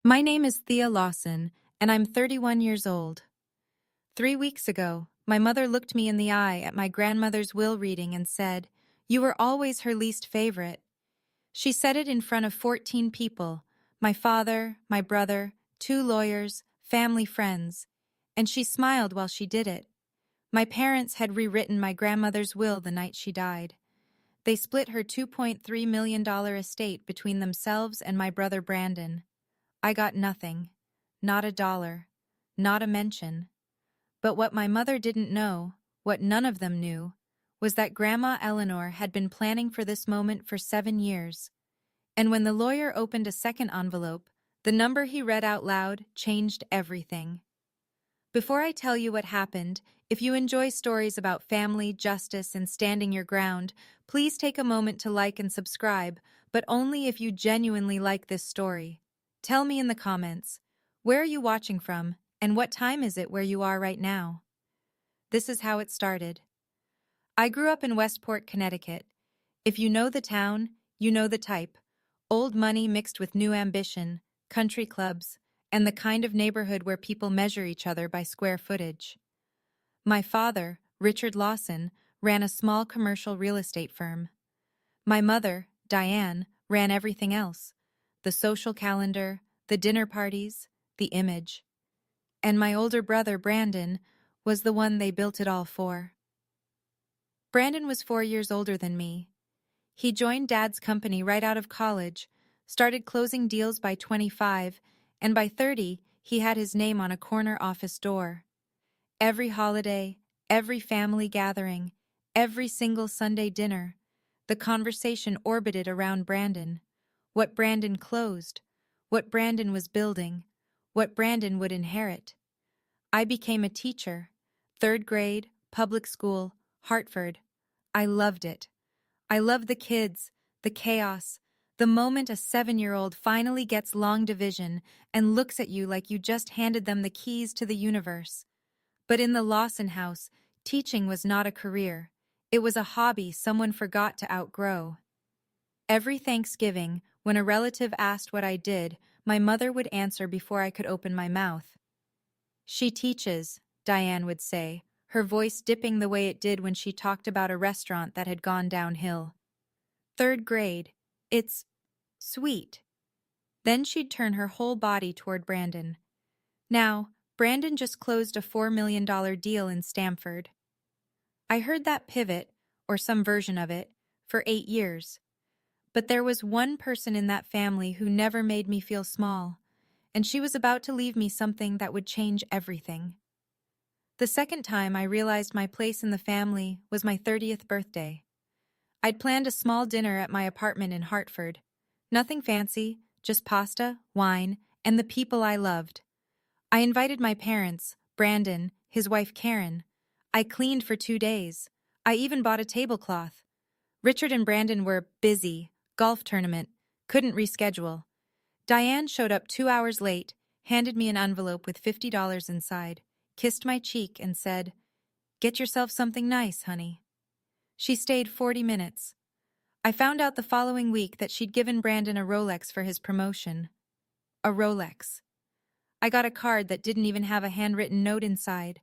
My name is Thea Lawson, and I'm 31 years old. 3 weeks ago, my mother looked me in the eye at my grandmother's will reading and said, "You were always her least favorite." She said it in front of 14 people, my father, my brother, 2 lawyers, family friends, and she smiled while she did it. My parents had rewritten my grandmother's will the night she died. They split her $2.3 million estate between themselves and my brother Brandon. I got nothing, not a dollar, not a mention. But what my mother didn't know, what none of them knew, was that Grandma Eleanor had been planning for this moment for 7 years. And when the lawyer opened a second envelope, the number he read out loud changed everything. Before I tell you what happened, if you enjoy stories about family, justice, and standing your ground, please take a moment to like and subscribe, but only if you genuinely like this story. Tell me in the comments, where are you watching from, and what time is it where you are right now? This is how it started. I grew up in Westport, Connecticut. If you know the town, you know the type. Old money mixed with new ambition, country clubs, and the kind of neighborhood where people measure each other by square footage. My father, Richard Lawson, ran a small commercial real estate firm. My mother, Diane, ran everything else: the social calendar, the dinner parties, the image. And my older brother, Brandon, was the one they built it all for. Brandon was 4 years older than me. He joined Dad's company right out of college, started closing deals by 25, and by 30, he had his name on a corner office door. Every holiday, every family gathering, every single Sunday dinner, the conversation orbited around Brandon. What Brandon closed, what Brandon was building, what Brandon would inherit. I became a teacher, 3rd grade, public school, Hartford. I loved it. I loved the kids, the chaos, the moment a 7-year-old finally gets long division and looks at you like you just handed them the keys to the universe. But in the Lawson house, teaching was not a career. It was a hobby someone forgot to outgrow. Every Thanksgiving, when a relative asked what I did, my mother would answer before I could open my mouth. "She teaches," Diane would say, her voice dipping the way it did when she talked about a restaurant that had gone downhill. "3rd grade. It's sweet." Then she'd turn her whole body toward Brandon. "Now, Brandon just closed a $4 million deal in Stamford." I heard that pivot, or some version of it, for 8 years. But there was one person in that family who never made me feel small, and she was about to leave me something that would change everything. The second time I realized my place in the family was my 30th birthday. I'd planned a small dinner at my apartment in Hartford. Nothing fancy, just pasta, wine, and the people I loved. I invited my parents, Brandon, his wife Karen. I cleaned for 2 days. I even bought a tablecloth. Richard and Brandon were busy, golf tournament, couldn't reschedule. Diane showed up 2 hours late, handed me an envelope with $50 inside, kissed my cheek and said, "Get yourself something nice, honey." She stayed 40 minutes. I found out the following week that she'd given Brandon a Rolex for his promotion. A Rolex. I got a card that didn't even have a handwritten note inside.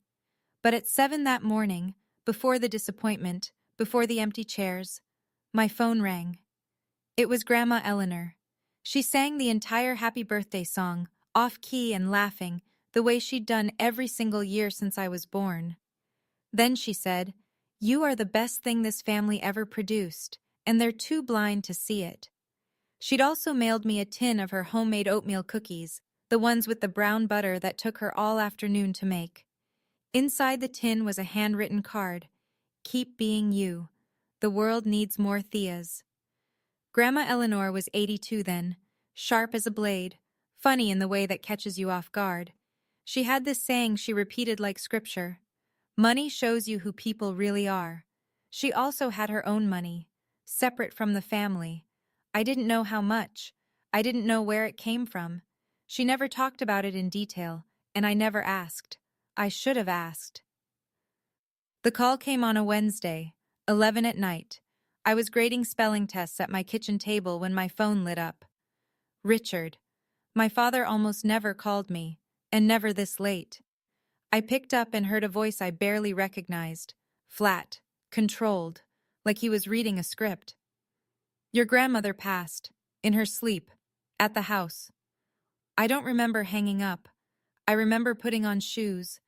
But at 7 that morning, before the disappointment, before the empty chairs, my phone rang. It was Grandma Eleanor. She sang the entire happy birthday song, off-key and laughing, the way she'd done every single year since I was born. Then she said, "You are the best thing this family ever produced, and they're too blind to see it." She'd also mailed me a tin of her homemade oatmeal cookies, the ones with the brown butter that took her all afternoon to make. Inside the tin was a handwritten card: "Keep being you. The world needs more Theas." Grandma Eleanor was 82 then, sharp as a blade, funny in the way that catches you off guard. She had this saying she repeated like scripture: "Money shows you who people really are." She also had her own money, separate from the family. I didn't know how much. I didn't know where it came from. She never talked about it in detail, and I never asked. I should have asked. The call came on a Wednesday, 11 at night. I was grading spelling tests at my kitchen table when my phone lit up. "Richard." My father almost never called me, and never this late. I picked up and heard a voice I barely recognized, flat, controlled, like he was reading a script. Your grandmother passed, in her sleep, at the house. I don't remember hanging up. I remember putting on shoes.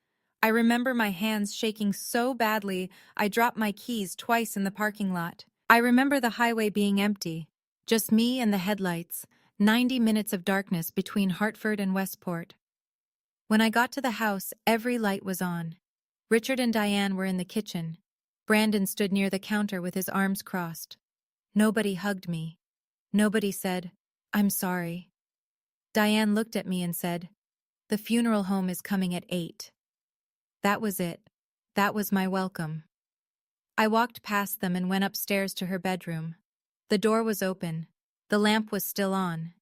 I remember my hands shaking so badly I dropped my keys twice in the parking lot. I remember the highway being empty, just me and the headlights, 90 minutes of darkness between Hartford and Westport. When I got to the house, every light was on. Richard and Diane were in the kitchen. Brandon stood near the counter with his arms crossed. Nobody hugged me. Nobody said, "I'm sorry." Diane looked at me and said, "The funeral home is coming at 8. That was it. That was my welcome. I walked past them and went upstairs to her bedroom. The door was open. The lamp was still on.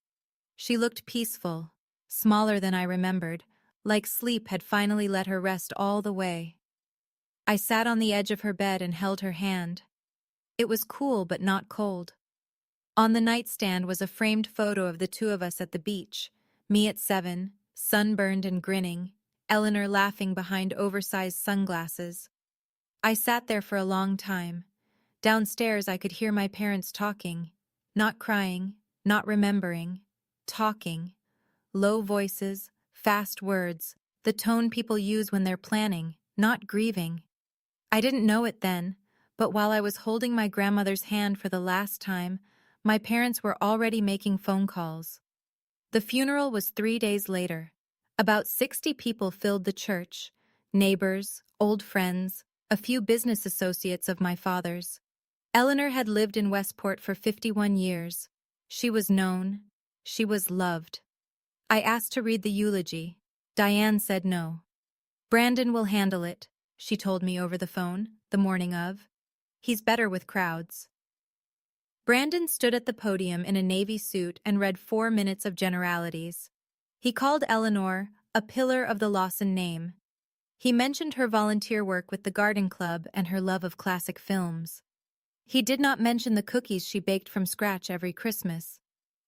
She looked peaceful, smaller than I remembered, like sleep had finally let her rest all the way. I sat on the edge of her bed and held her hand. It was cool but not cold. On the nightstand was a framed photo of the two of us at the beach, me at 7, sunburned and grinning, Eleanor laughing behind oversized sunglasses. I sat there for a long time. Downstairs I could hear my parents talking, not crying, not remembering, talking. Low voices, fast words, the tone people use when they're planning, not grieving. I didn't know it then, but while I was holding my grandmother's hand for the last time, my parents were already making phone calls. The funeral was 3 days later. About 60 people filled the church, neighbors, old friends, a few business associates of my father's. Eleanor had lived in Westport for 51 years. She was known. She was loved. I asked to read the eulogy. Diane said no. "Brandon will handle it," she told me over the phone, the morning of. "He's better with crowds." Brandon stood at the podium in a navy suit and read 4 minutes of generalities. He called Eleanor a pillar of the Lawson name. He mentioned her volunteer work with the garden club and her love of classic films. He did not mention the cookies she baked from scratch every Christmas.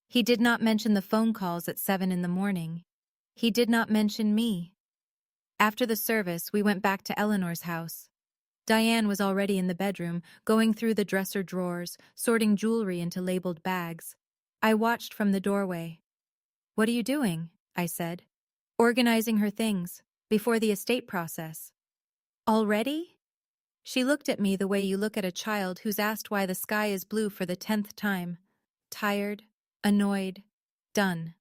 He did not mention the phone calls at 7 in the morning. He did not mention me. After the service, we went back to Eleanor's house. Diane was already in the bedroom, going through the dresser drawers, sorting jewelry into labeled bags. I watched from the doorway. "What are you doing?" I said. "Organizing her things, before the estate process." "Already?" She looked at me the way you look at a child who's asked why the sky is blue for the 10th time. Tired, annoyed, done.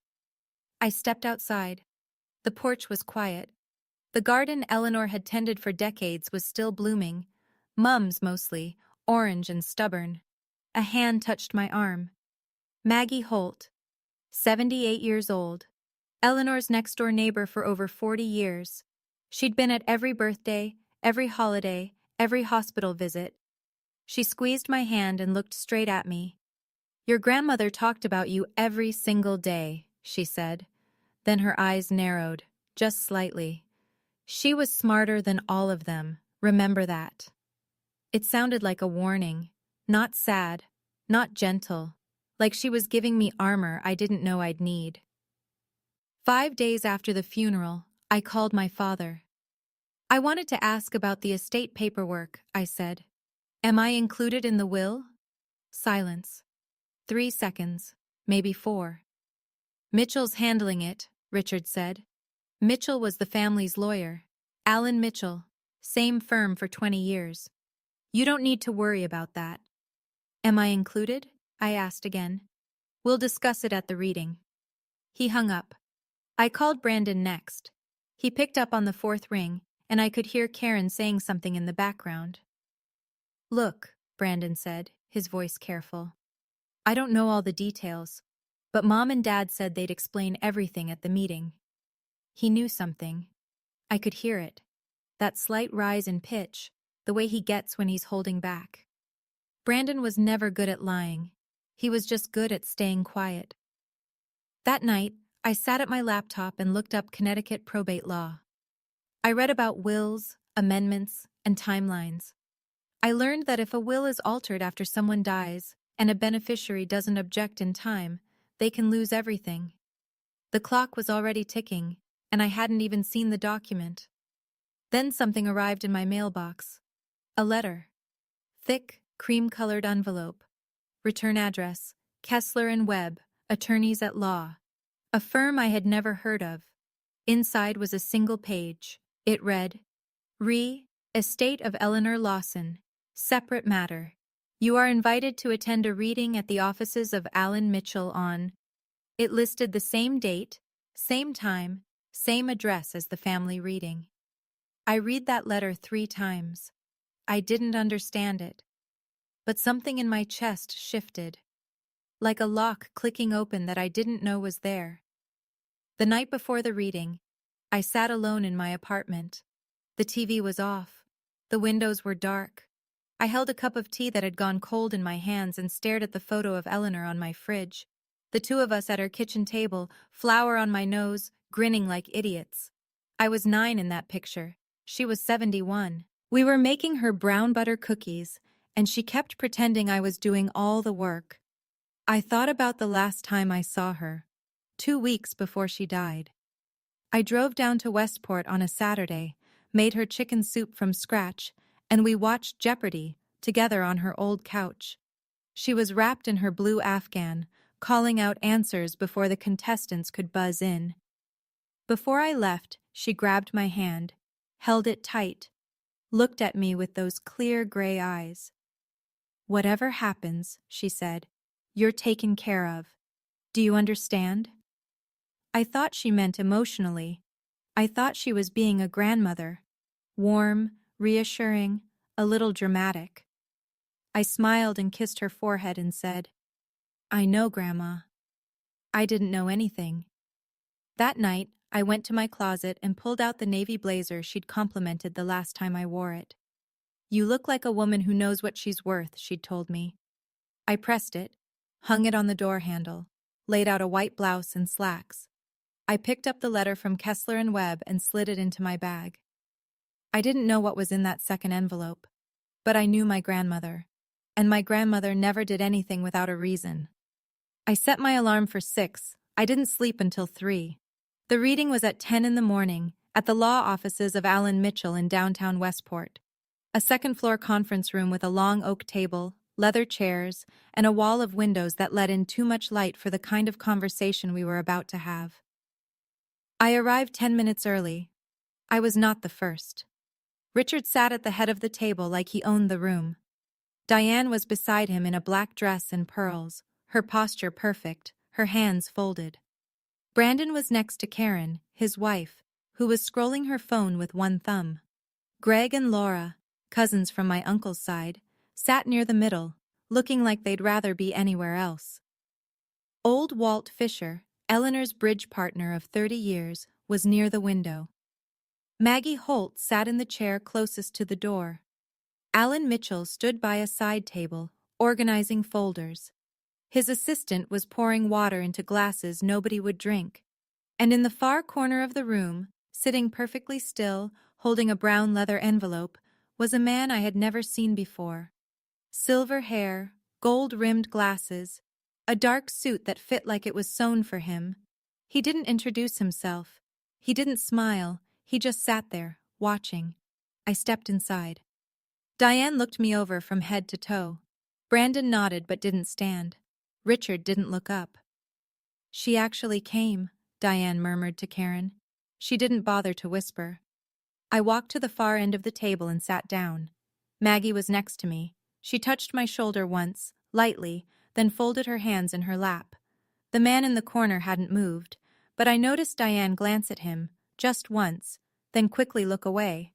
I stepped outside. The porch was quiet. The garden Eleanor had tended for decades was still blooming. Mums mostly, orange and stubborn. A hand touched my arm. Maggie Holt, 78 years old. Eleanor's next-door neighbor for over 40 years. She'd been at every birthday, every holiday, every hospital visit. She squeezed my hand and looked straight at me. "Your grandmother talked about you every single day," she said. Then her eyes narrowed, just slightly. "She was smarter than all of them, remember that." It sounded like a warning, not sad, not gentle, like she was giving me armor I didn't know I'd need. 5 days after the funeral, I called my father. "I wanted to ask about the estate paperwork," I said. "Am I included in the will?" Silence. 3 seconds, maybe 4. "Mitchell's handling it," Richard said. Mitchell was the family's lawyer. Alan Mitchell, same firm for 20 years. "You don't need to worry about that." "Am I included?" I asked again. "We'll discuss it at the reading." He hung up. I called Brandon next. He picked up on the 4th ring, and I could hear Karen saying something in the background. "Look," Brandon said, his voice careful. "I don't know all the details, but Mom and Dad said they'd explain everything at the meeting." He knew something. I could hear it. That slight rise in pitch, the way he gets when he's holding back. Brandon was never good at lying. He was just good at staying quiet. That night, I sat at my laptop and looked up Connecticut probate law. I read about wills, amendments, and timelines. I learned that if a will is altered after someone dies and a beneficiary doesn't object in time, they can lose everything. The clock was already ticking, and I hadn't even seen the document. Then something arrived in my mailbox. A letter. Thick, cream-colored envelope. Return address, Kessler and Webb, attorneys at law. A firm I had never heard of. Inside was a single page. It read, Estate of Eleanor Lawson. Separate matter. You are invited to attend a reading at the offices of Alan Mitchell on. It listed the same date, same time, same address as the family reading. I read that letter 3 times. I didn't understand it. But something in my chest shifted. Like a lock clicking open that I didn't know was there. The night before the reading, I sat alone in my apartment. The TV was off. The windows were dark. I held a cup of tea that had gone cold in my hands and stared at the photo of Eleanor on my fridge. The two of us at her kitchen table, flour on my nose, grinning like idiots. I was 9 in that picture. She was 71. We were making her brown butter cookies, and she kept pretending I was doing all the work. I thought about the last time I saw her, 2 weeks before she died. I drove down to Westport on a Saturday, made her chicken soup from scratch, and we watched Jeopardy! Together on her old couch. She was wrapped in her blue afghan, calling out answers before the contestants could buzz in. Before I left, she grabbed my hand, held it tight, looked at me with those clear gray eyes. Whatever happens, she said, you're taken care of. Do you understand? I thought she meant emotionally. I thought she was being a grandmother. Warm, reassuring, a little dramatic. I smiled and kissed her forehead and said, I know, Grandma. I didn't know anything. That night, I went to my closet and pulled out the navy blazer she'd complimented the last time I wore it. You look like a woman who knows what she's worth, she'd told me. I pressed it, hung it on the door handle, laid out a white blouse and slacks. I picked up the letter from Kessler and Webb and slid it into my bag. I didn't know what was in that second envelope, but I knew my grandmother, and my grandmother never did anything without a reason. I set my alarm for 6. I didn't sleep until 3. The reading was at 10 in the morning, at the law offices of Alan Mitchell in downtown Westport. A second-floor conference room with a long oak table, leather chairs, and a wall of windows that let in too much light for the kind of conversation we were about to have. I arrived 10 minutes early. I was not the first. Richard sat at the head of the table like he owned the room. Diane was beside him in a black dress and pearls, her posture perfect, her hands folded. Brandon was next to Karen, his wife, who was scrolling her phone with one thumb. Greg and Laura, cousins from my uncle's side, sat near the middle, looking like they'd rather be anywhere else. Old Walt Fisher, Eleanor's bridge partner of 30 years, was near the window. Maggie Holt sat in the chair closest to the door. Alan Mitchell stood by a side table, organizing folders. His assistant was pouring water into glasses nobody would drink. And in the far corner of the room, sitting perfectly still, holding a brown leather envelope, was a man I had never seen before. Silver hair, gold-rimmed glasses, a dark suit that fit like it was sewn for him. He didn't introduce himself. He didn't smile. He just sat there, watching. I stepped inside. Diane looked me over from head to toe. Brandon nodded but didn't stand. Richard didn't look up. She actually came, Diane murmured to Karen. She didn't bother to whisper. I walked to the far end of the table and sat down. Maggie was next to me. She touched my shoulder once, lightly, then folded her hands in her lap. The man in the corner hadn't moved, but I noticed Diane glance at him, just once, then quickly look away.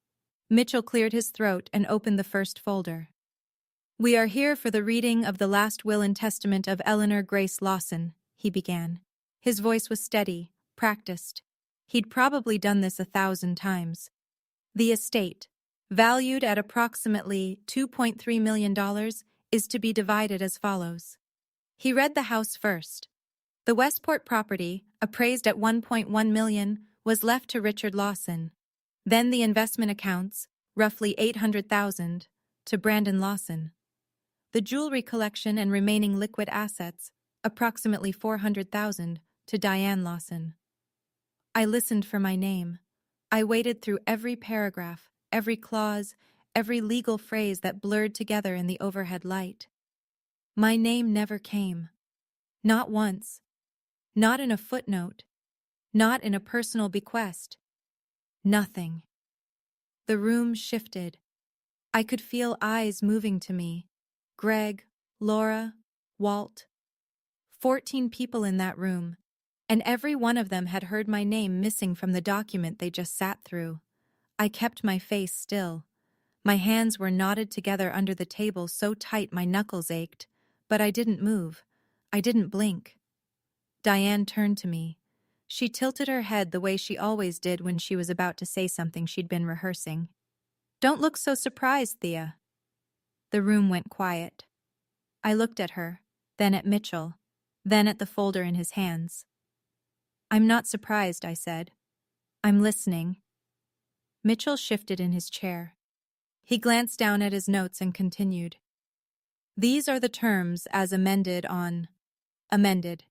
Mitchell cleared his throat and opened the first folder. We are here for the reading of the last will and testament of Eleanor Grace Lawson, he began. His voice was steady, practiced. He'd probably done this 1,000 times. The estate, valued at approximately $2.3 million, is to be divided as follows. He read the house first. The Westport property, appraised at $1.1 million, was left to Richard Lawson. Then the investment accounts, roughly $800,000, to Brandon Lawson. The jewelry collection and remaining liquid assets, approximately $400,000, to Diane Lawson. I listened for my name. I waited through every paragraph, every clause, every legal phrase that blurred together in the overhead light. My name never came. Not once. Not in a footnote. Not in a personal bequest. Nothing. The room shifted. I could feel eyes moving to me. Greg, Laura, Walt. 14 people in that room, and every one of them had heard my name missing from the document they just sat through. I kept my face still. My hands were knotted together under the table so tight my knuckles ached, but I didn't move. I didn't blink. Diane turned to me. She tilted her head the way she always did when she was about to say something she'd been rehearsing. "Don't look so surprised, Thea." The room went quiet. I looked at her, then at Mitchell, then at the folder in his hands. "I'm not surprised," I said. "I'm listening." Mitchell shifted in his chair. He glanced down at his notes and continued. "These are the terms as amended on—" Amended.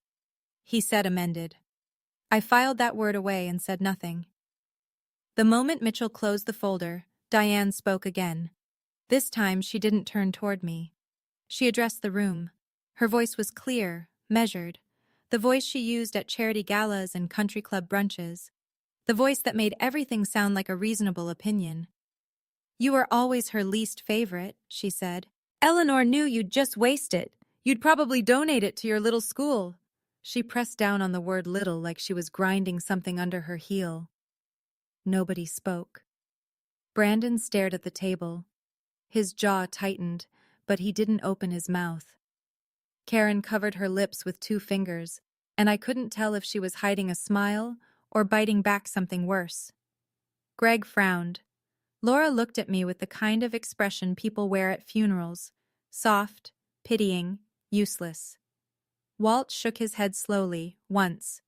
He said amended. I filed that word away and said nothing. The moment Mitchell closed the folder, Diane spoke again. This time she didn't turn toward me. She addressed the room. Her voice was clear, measured, the voice she used at charity galas and country club brunches, the voice that made everything sound like a reasonable opinion. "You were always her least favorite," she said. "Eleanor knew you'd just waste it. You'd probably donate it to your little school." She pressed down on the word little like she was grinding something under her heel. Nobody spoke. Brandon stared at the table. His jaw tightened, but he didn't open his mouth. Karen covered her lips with 2 fingers, and I couldn't tell if she was hiding a smile or biting back something worse. Greg frowned. Laura looked at me with the kind of expression people wear at funerals, soft, pitying, useless. Walt shook his head slowly, once.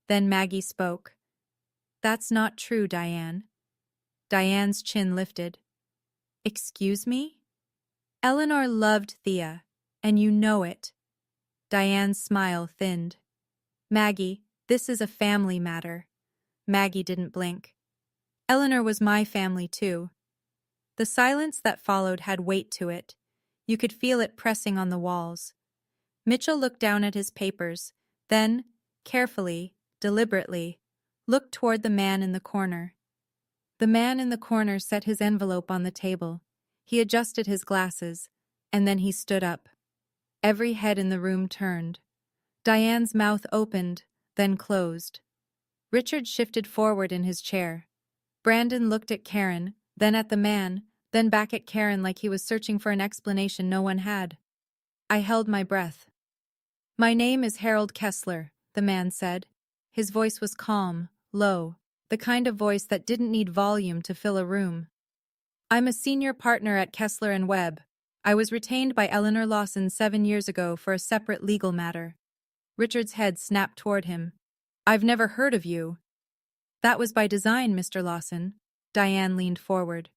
Then Maggie spoke. "That's not true, Diane." Diane's chin lifted. "Excuse me?" "Eleanor loved Thea, and you know it." Diane's smile thinned. "Maggie, this is a family matter." Maggie didn't blink. "Eleanor was my family, too." The silence that followed had weight to it. You could feel it pressing on the walls. Mitchell looked down at his papers, then, carefully, deliberately, looked toward the man in the corner. The man in the corner set his envelope on the table. He adjusted his glasses, and then he stood up. Every head in the room turned. Diane's mouth opened, then closed. Richard shifted forward in his chair. Brandon looked at Karen, then at the man, then back at Karen like he was searching for an explanation no one had. I held my breath. "My name is Harold Kessler," the man said. His voice was calm, low, the kind of voice that didn't need volume to fill a room. "I'm a senior partner at Kessler & Webb. I was retained by Eleanor Lawson 7 years ago for a separate legal matter." Richard's head snapped toward him. "I've never heard of you." "That was by design, Mr. Lawson." Diane leaned forward.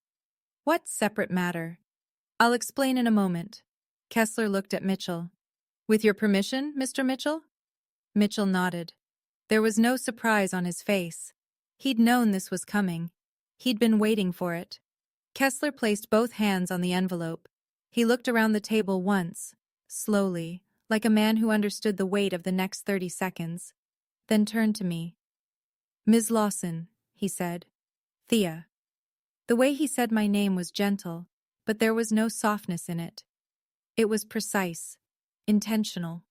"What separate matter?" "I'll explain in a moment." Kessler looked at Mitchell. "With your permission, Mr. Mitchell?" Mitchell nodded. There was no surprise on his face. He'd known this was coming. He'd been waiting for it. Kessler placed both hands on the envelope. He looked around the table once, slowly, like a man who understood the weight of the next 30 seconds, then turned to me. "Ms. Lawson," he said. "Thea." The way he said my name was gentle, but there was no softness in it. It was precise, intentional.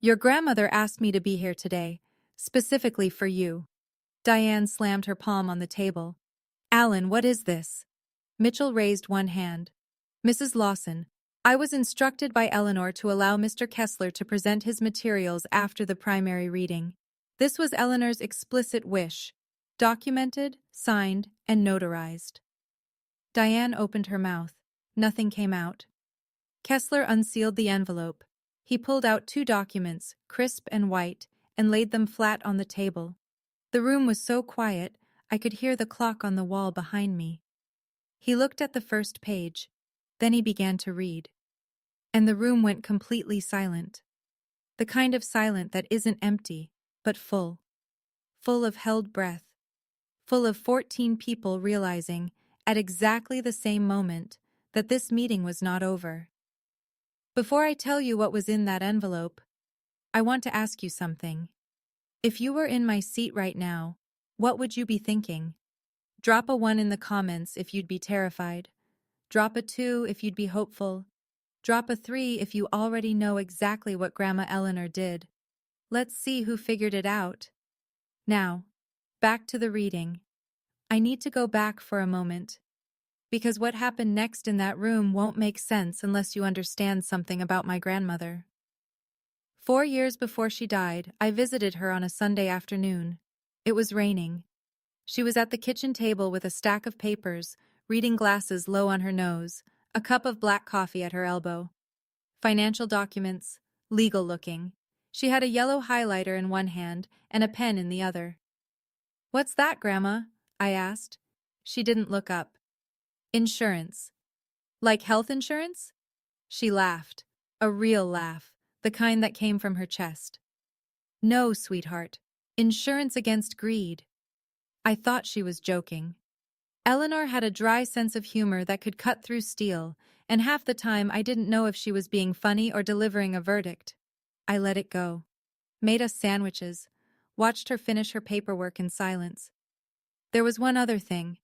"Your grandmother asked me to be here today, specifically for you." Diane slammed her palm on the table. "Alan, what is this?" Mitchell raised one hand. "Mrs. Lawson, I was instructed by Eleanor to allow Mr. Kessler to present his materials after the primary reading. This was Eleanor's explicit wish, documented, signed, and notarized." Diane opened her mouth. Nothing came out. Kessler unsealed the envelope. He pulled out 2 documents, crisp and white, and laid them flat on the table. The room was so quiet, I could hear the clock on the wall behind me. He looked at the first page. Then he began to read. And the room went completely silent. The kind of silent that isn't empty, but full. full of held breath, full of 14 people realizing, at exactly the same moment, that this meeting was not over. Before I tell you what was in that envelope, I want to ask you something. If you were in my seat right now, what would you be thinking? Drop a 1 in the comments if you'd be terrified. Drop a 2 if you'd be hopeful. Drop a 3 if you already know exactly what Grandma Eleanor did. Let's see who figured it out. Now, back to the reading. I need to go back for a moment, because what happened next in that room won't make sense unless you understand something about my grandmother. 4 years before she died, I visited her on a Sunday afternoon. It was raining. She was at the kitchen table with a stack of papers, reading glasses low on her nose, a cup of black coffee at her elbow. Financial documents, legal-looking. She had a yellow highlighter in one hand and a pen in the other. "What's that, Grandma?" I asked. She didn't look up. "Insurance." "Like health insurance?" She laughed. A real laugh, the kind that came from her chest. "No, sweetheart. Insurance against greed." I thought she was joking. Eleanor had a dry sense of humor that could cut through steel, and half the time I didn't know if she was being funny or delivering a verdict. I let it go. Made us sandwiches. Watched her finish her paperwork in silence. There was one other thing.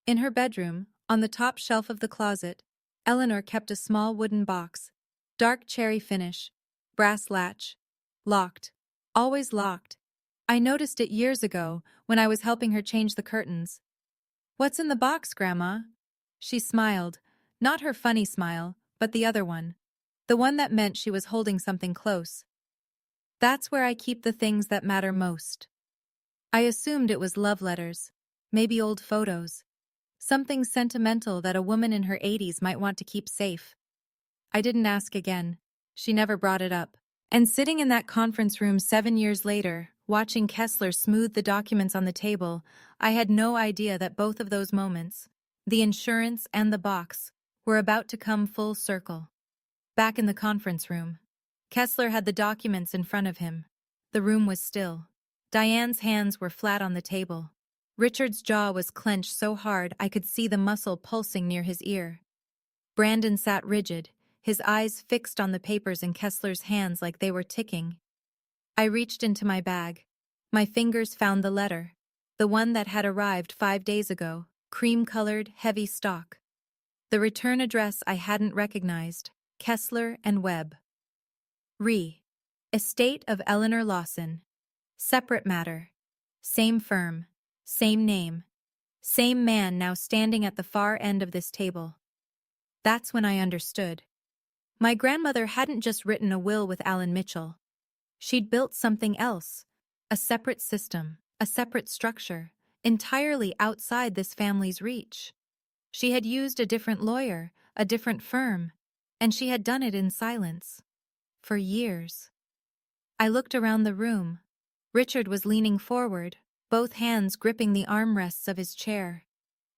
In her bedroom, on the top shelf of the closet, Eleanor kept a small wooden box. Dark cherry finish. Brass latch. Locked. Always locked. I noticed it years ago when I was helping her change the curtains. "What's in the box, Grandma?" She smiled, not her funny smile, but the other one. The one that meant she was holding something close. "That's where I keep the things that matter most." I assumed it was love letters, maybe old photos. Something sentimental that a woman in her 80s might want to keep safe. I didn't ask again. She never brought it up. And sitting in that conference room 7 years later, watching Kessler smooth the documents on the table, I had no idea that both of those moments, the insurance and the box, were about to come full circle. Back in the conference room, Kessler had the documents in front of him. The room was still. Diane's hands were flat on the table. Richard's jaw was clenched so hard I could see the muscle pulsing near his ear. Brandon sat rigid, his eyes fixed on the papers in Kessler's hands like they were ticking. I reached into my bag. My fingers found the letter, the one that had arrived 5 days ago, cream-colored, heavy stock. The return address I hadn't recognized, Kessler and Webb. Estate of Eleanor Lawson. Separate matter. Same firm. Same name. Same man now standing at the far end of this table. That's when I understood. My grandmother hadn't just written a will with Alan Mitchell. She'd built something else, a separate system, a separate structure, entirely outside this family's reach. She had used a different lawyer, a different firm, and she had done it in silence. For years. I looked around the room. Richard was leaning forward, both hands gripping the armrests of his chair.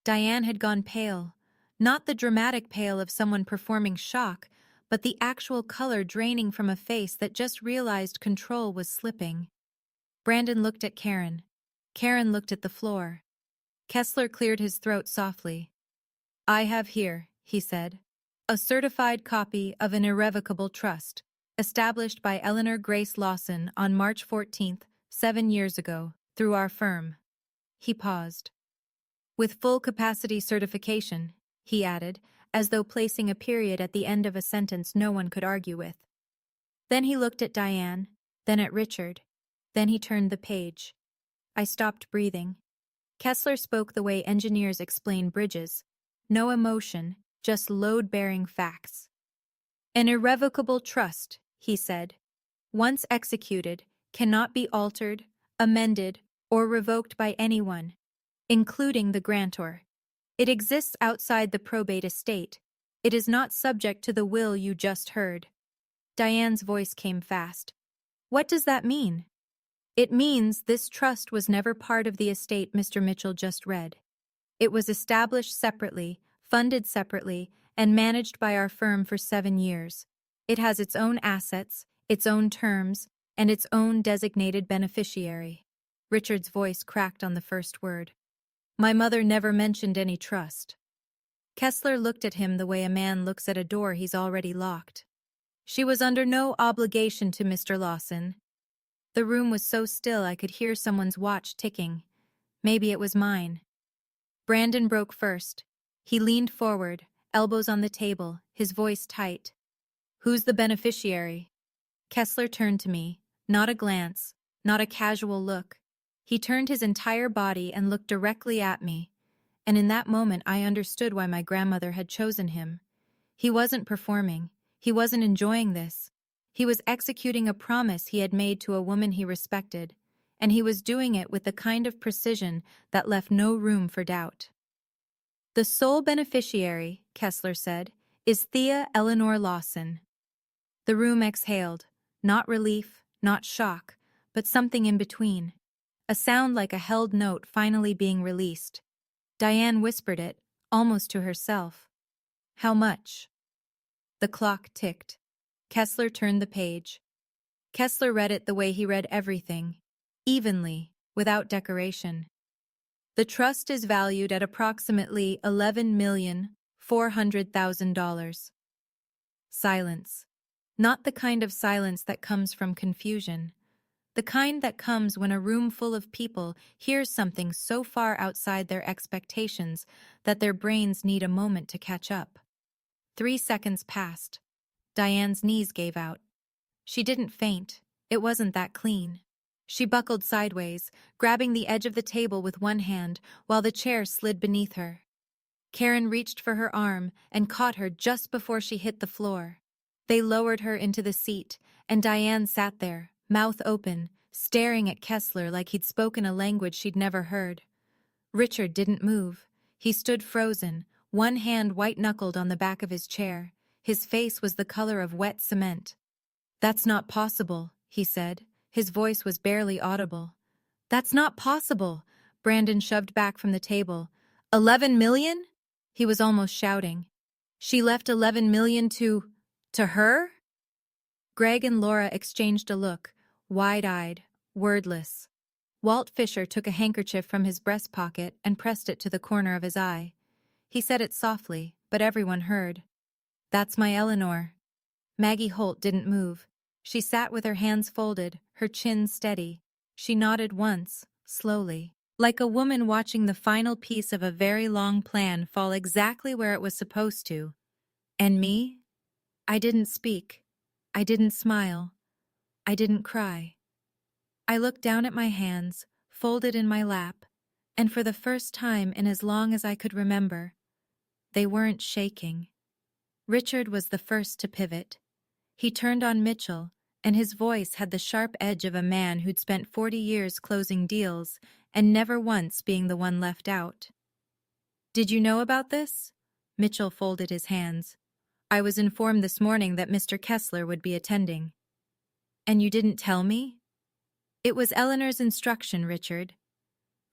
Diane had gone pale, not the dramatic pale of someone performing shock, but the actual color draining from a face that just realized control was slipping. Brandon looked at Karen. Karen looked at the floor. Kessler cleared his throat softly. "I have here," he said, "a certified copy of an irrevocable trust, established by Eleanor Grace Lawson on March 14th, 7 years ago, through our firm." He paused. "With full capacity certification," he added, as though placing a period at the end of a sentence no one could argue with. Then he looked at Diane, then at Richard. Then he turned the page. I stopped breathing. Kessler spoke the way engineers explain bridges. No emotion, just load-bearing facts. "An irrevocable trust," he said, "once executed, cannot be altered, amended, or revoked by anyone, including the grantor. It exists outside the probate estate. It is not subject to the will you just heard." Diane's voice came fast. "What does that mean?" "It means this trust was never part of the estate Mr. Mitchell just read. It was established separately, funded separately, and managed by our firm for 7 years. It has its own assets, its own terms, and its own designated beneficiary." Richard's voice cracked on the first word. My mother never mentioned any trust. Kessler looked at him the way a man looks at a door he's already locked. She was under no obligation to Mr. Lawson. The room was so still I could hear someone's watch ticking. Maybe it was mine. Brandon broke first. He leaned forward, elbows on the table, his voice tight. Who's the beneficiary? Kessler turned to me, not a glance, not a casual look. He turned his entire body and looked directly at me, and in that moment I understood why my grandmother had chosen him. He wasn't performing. He wasn't enjoying this. He was executing a promise he had made to a woman he respected, and he was doing it with the kind of precision that left no room for doubt. The sole beneficiary, Kessler said, is Thea Eleanor Lawson. The room exhaled, not relief, not shock, but something in between. A sound like a held note finally being released. Diane whispered it, almost to herself. How much? The clock ticked. Kessler turned the page. Kessler read it the way he read everything, evenly, without decoration. The trust is valued at approximately $11,400,000. Silence. Not the kind of silence that comes from confusion. The kind that comes when a room full of people hears something so far outside their expectations that their brains need a moment to catch up. 3 seconds passed. Diane's knees gave out. She didn't faint. It wasn't that clean. She buckled sideways, grabbing the edge of the table with one hand while the chair slid beneath her. Karen reached for her arm and caught her just before she hit the floor. They lowered her into the seat, and Diane sat there, mouth open, staring at Kessler like he'd spoken a language she'd never heard. Richard didn't move. He stood frozen, one hand white-knuckled on the back of his chair. His face was the color of wet cement. That's not possible, he said. His voice was barely audible. That's not possible, Brandon shoved back from the table. 11 million? He was almost shouting. She left 11 million to her? Greg and Laura exchanged a look, wide-eyed, wordless. Walt Fisher took a handkerchief from his breast pocket and pressed it to the corner of his eye. He said it softly, but everyone heard. That's my Eleanor. Maggie Holt didn't move. She sat with her hands folded, her chin steady. She nodded once, slowly, like a woman watching the final piece of a very long plan fall exactly where it was supposed to. And me? I didn't speak. I didn't smile. I didn't cry. I looked down at my hands, folded in my lap, and for the first time in as long as I could remember, they weren't shaking. Richard was the first to pivot. He turned on Mitchell, and his voice had the sharp edge of a man who'd spent 40 years closing deals and never once being the one left out. Did you know about this? Mitchell folded his hands. I was informed this morning that Mr. Kessler would be attending. And you didn't tell me? It was Eleanor's instruction, Richard.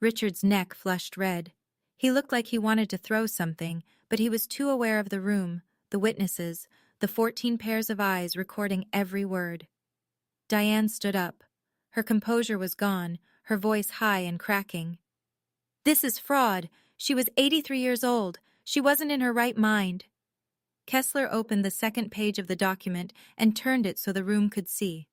Richard's neck flushed red. He looked like he wanted to throw something, but he was too aware of the room, the witnesses, the 14 pairs of eyes recording every word. Diane stood up. Her composure was gone, her voice high and cracking. This is fraud. She was 83 years old. She wasn't in her right mind. Kessler opened the second page of the document and turned it so the room could see.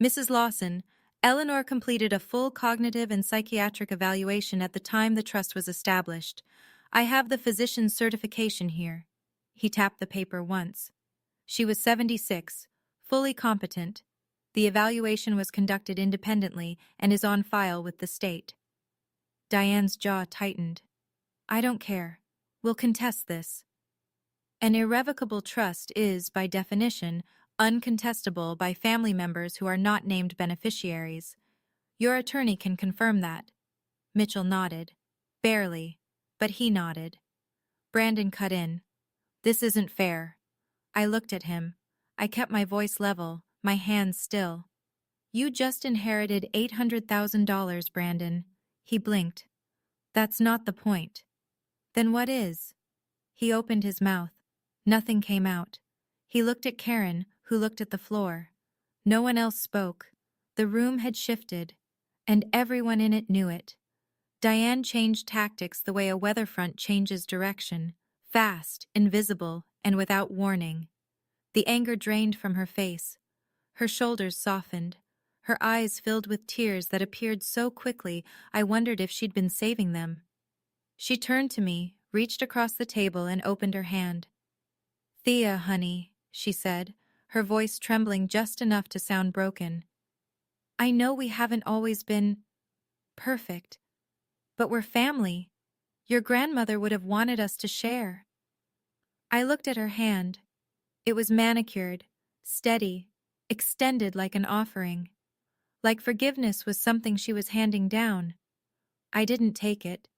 Mrs. Lawson, Eleanor completed a full cognitive and psychiatric evaluation at the time the trust was established. I have the physician's certification here. He tapped the paper once. She was 76, fully competent. The evaluation was conducted independently and is on file with the state. Diane's jaw tightened. I don't care. We'll contest this. An irrevocable trust is, by definition, uncontestable by family members who are not named beneficiaries. Your attorney can confirm that. Mitchell nodded. Barely, but he nodded. Brandon cut in. This isn't fair. I looked at him. I kept my voice level, my hands still. You just inherited $800,000, Brandon. He blinked. That's not the point. Then what is? He opened his mouth. Nothing came out. He looked at Karen, who looked at the floor. No one else spoke. The room had shifted. and everyone in it knew it. Diane changed tactics the way a weather front changes direction, fast, invisible, and without warning. The anger drained from her face. Her shoulders softened. Her eyes filled with tears that appeared so quickly I wondered if she'd been saving them. She turned to me, reached across the table, and opened her hand. "Thea, honey," she said, her voice trembling just enough to sound broken. "I know we haven't always been perfect, but we're family. Your grandmother would have wanted us to share." I looked at her hand. It was manicured, steady, extended like an offering. Like forgiveness was something she was handing down. I didn't take it.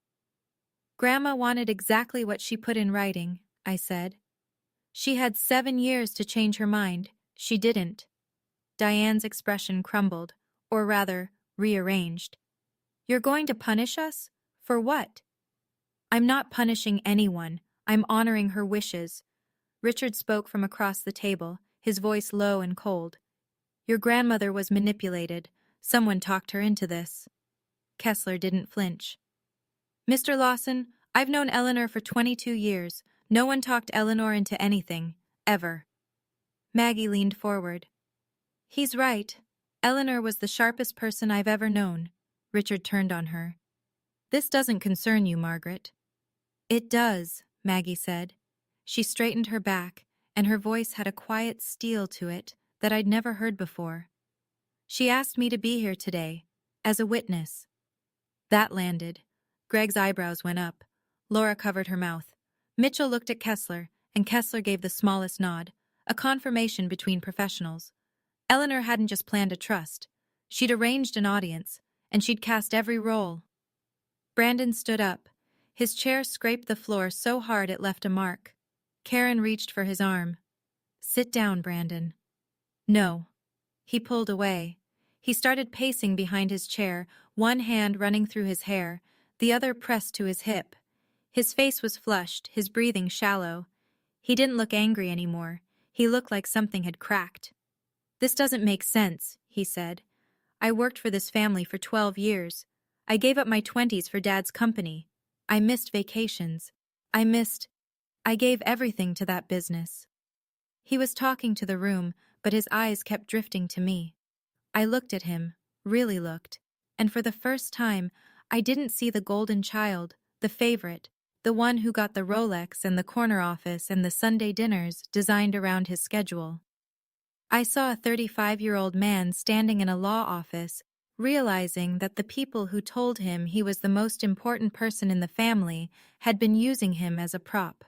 "Grandma wanted exactly what she put in writing," I said. "She had 7 years to change her mind. She didn't." Diane's expression crumbled, or rather, rearranged. "You're going to punish us? For what?" "I'm not punishing anyone. I'm honoring her wishes." Richard spoke from across the table, his voice low and cold. "Your grandmother was manipulated. Someone talked her into this." Kessler didn't flinch. "Mr. Lawson, I've known Eleanor for 22 years. No one talked Eleanor into anything, ever." Maggie leaned forward. "He's right. Eleanor was the sharpest person I've ever known." Richard turned on her. "This doesn't concern you, Margaret." "It does," Maggie said. She straightened her back, and her voice had a quiet steel to it that I'd never heard before. "She asked me to be here today, as a witness." That landed. Greg's eyebrows went up. Laura covered her mouth. Mitchell looked at Kessler, and Kessler gave the smallest nod, a confirmation between professionals. Eleanor hadn't just planned a trust. She'd arranged an audience, and she'd cast every role. Brandon stood up. His chair scraped the floor so hard it left a mark. Karen reached for his arm. "Sit down, Brandon." "No." He pulled away. He started pacing behind his chair, one hand running through his hair, the other pressed to his hip. His face was flushed, his breathing shallow. He didn't look angry anymore. He looked like something had cracked. "This doesn't make sense," he said. "I worked for this family for 12 years. I gave up my 20s for Dad's company. I missed vacations. I gave everything to that business." He was talking to the room, but his eyes kept drifting to me. I looked at him, really looked, and for the first time, I didn't see the golden child, the favorite, the one who got the Rolex and the corner office and the Sunday dinners designed around his schedule. I saw a 35-year-old man standing in a law office, realizing that the people who told him he was the most important person in the family had been using him as a prop.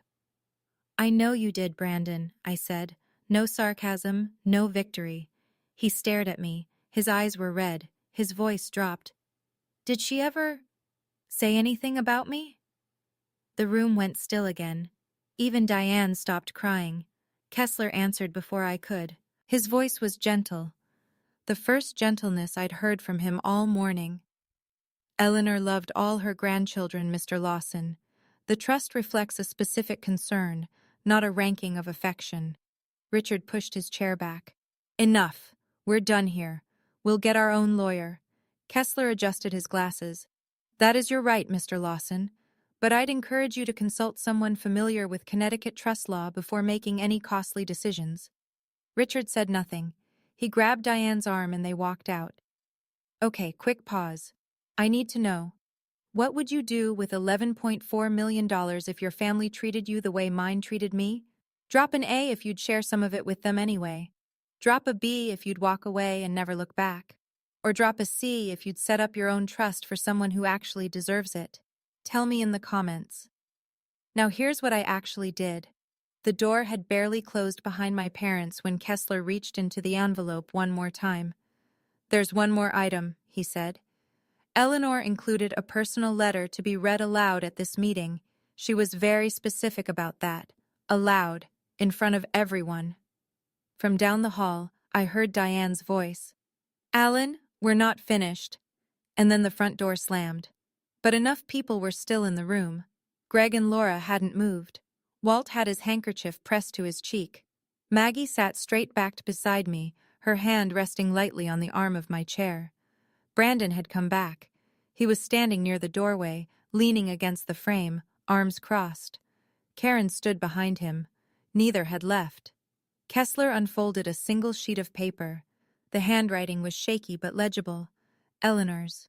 "I know you did, Brandon," I said. No sarcasm, no victory. He stared at me. His eyes were red. His voice dropped. "Did she ever say anything about me?" The room went still again. Even Diane stopped crying. Kessler answered before I could. His voice was gentle, the first gentleness I'd heard from him all morning. "Eleanor loved all her grandchildren, Mr. Lawson. The trust reflects a specific concern, not a ranking of affection." Richard pushed his chair back. "Enough. We're done here. We'll get our own lawyer." Kessler adjusted his glasses. "That is your right, Mr. Lawson. But I'd encourage you to consult someone familiar with Connecticut trust law before making any costly decisions." Richard said nothing. He grabbed Diane's arm and they walked out. "Okay, quick pause. I need to know. What would you do with $11.4 million if your family treated you the way mine treated me? Drop an A if you'd share some of it with them anyway. Drop a B if you'd walk away and never look back. Or drop a C if you'd set up your own trust for someone who actually deserves it. Tell me in the comments." Now here's what I actually did. The door had barely closed behind my parents when Kessler reached into the envelope one more time. "There's one more item," he said. "Eleanor included a personal letter to be read aloud at this meeting. She was very specific about that. Aloud, in front of everyone." From down the hall, I heard Diane's voice. "Alan, we're not finished." And then the front door slammed. But enough people were still in the room. Greg and Laura hadn't moved. Walt had his handkerchief pressed to his cheek. Maggie sat straight-backed beside me, her hand resting lightly on the arm of my chair. Brandon had come back. He was standing near the doorway, leaning against the frame, arms crossed. Karen stood behind him. Neither had left. Kessler unfolded a single sheet of paper. The handwriting was shaky but legible. Eleanor's.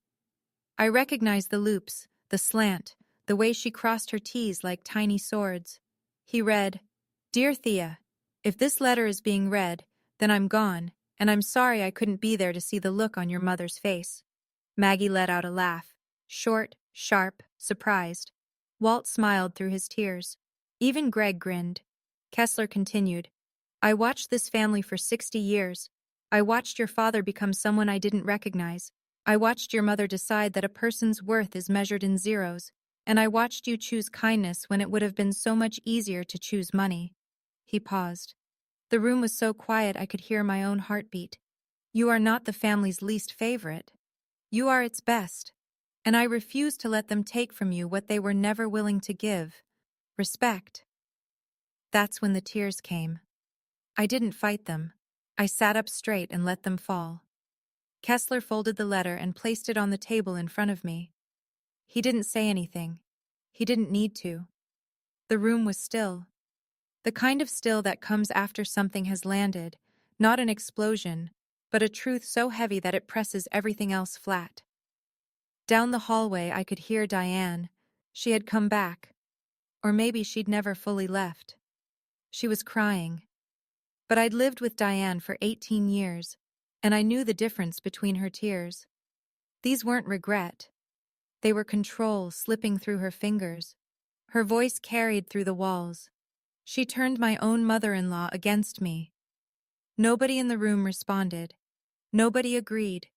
I recognized the loops, the slant, the way she crossed her T's like tiny swords. He read, "Dear Thea, if this letter is being read, then I'm gone, and I'm sorry I couldn't be there to see the look on your mother's face." Maggie let out a laugh, short, sharp, surprised. Walt smiled through his tears. Even Greg grinned. Kessler continued, "I watched this family for 60 years. I watched your father become someone I didn't recognize. I watched your mother decide that a person's worth is measured in zeros, and I watched you choose kindness when it would have been so much easier to choose money." He paused. The room was so quiet I could hear my own heartbeat. "You are not the family's least favorite. You are its best, and I refuse to let them take from you what they were never willing to give. Respect." That's when the tears came. I didn't fight them. I sat up straight and let them fall. Kessler folded the letter and placed it on the table in front of me. He didn't say anything. He didn't need to. The room was still. The kind of still that comes after something has landed, not an explosion, but a truth so heavy that it presses everything else flat. Down the hallway I could hear Diane. She had come back. Or maybe she'd never fully left. She was crying. But I'd lived with Diane for 18 years, and I knew the difference between her tears. These weren't regret. They were control slipping through her fingers. Her voice carried through the walls. She turned my own mother-in-law against me. Nobody in the room responded. Nobody agreed.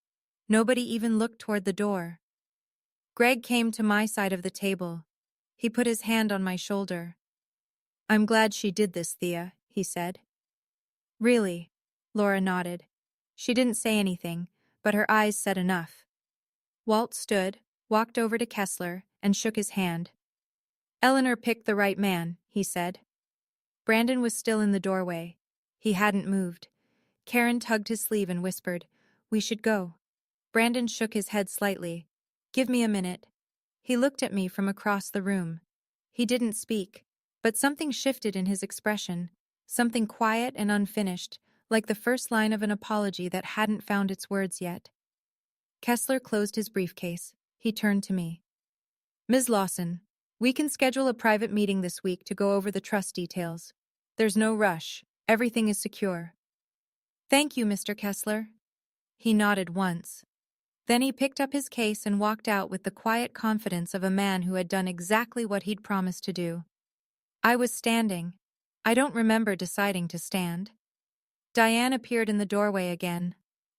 Nobody even looked toward the door. Greg came to my side of the table. He put his hand on my shoulder. "I'm glad she did this, Thea," he said. "Really?" Laura nodded. She didn't say anything, but her eyes said enough. Walt stood, walked over to Kessler, and shook his hand. "Eleanor picked the right man," he said. Brandon was still in the doorway. He hadn't moved. Karen tugged his sleeve and whispered, "We should go." Brandon shook his head slightly. "Give me a minute." He looked at me from across the room. He didn't speak, but something shifted in his expression, something quiet and unfinished, like the first line of an apology that hadn't found its words yet. Kessler closed his briefcase. He turned to me. "Ms. Lawson, we can schedule a private meeting this week to go over the trust details. There's no rush. Everything is secure." "Thank you, Mr. Kessler." He nodded once. Then he picked up his case and walked out with the quiet confidence of a man who had done exactly what he'd promised to do. I was standing. I don't remember deciding to stand. Diane appeared in the doorway again.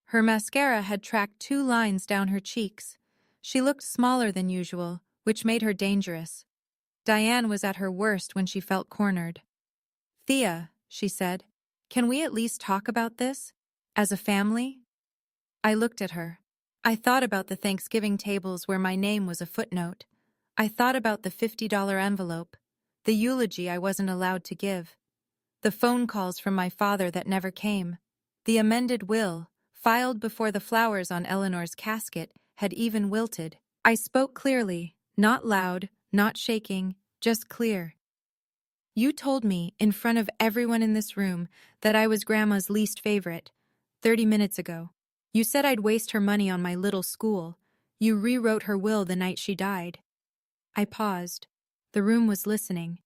Her mascara had tracked 2 lines down her cheeks. She looked smaller than usual, which made her dangerous. Diane was at her worst when she felt cornered. "Thea," she said, "can we at least talk about this? As a family?" I looked at her. I thought about the Thanksgiving tables where my name was a footnote. I thought about the $50 envelope, the eulogy I wasn't allowed to give, the phone calls from my father that never came, the amended will, filed before the flowers on Eleanor's casket had even wilted. I spoke clearly, not loud, not shaking, just clear. "You told me, in front of everyone in this room, that I was Grandma's least favorite, 30 minutes ago. You said I'd waste her money on my little school. You rewrote her will the night she died." I paused. The room was listening.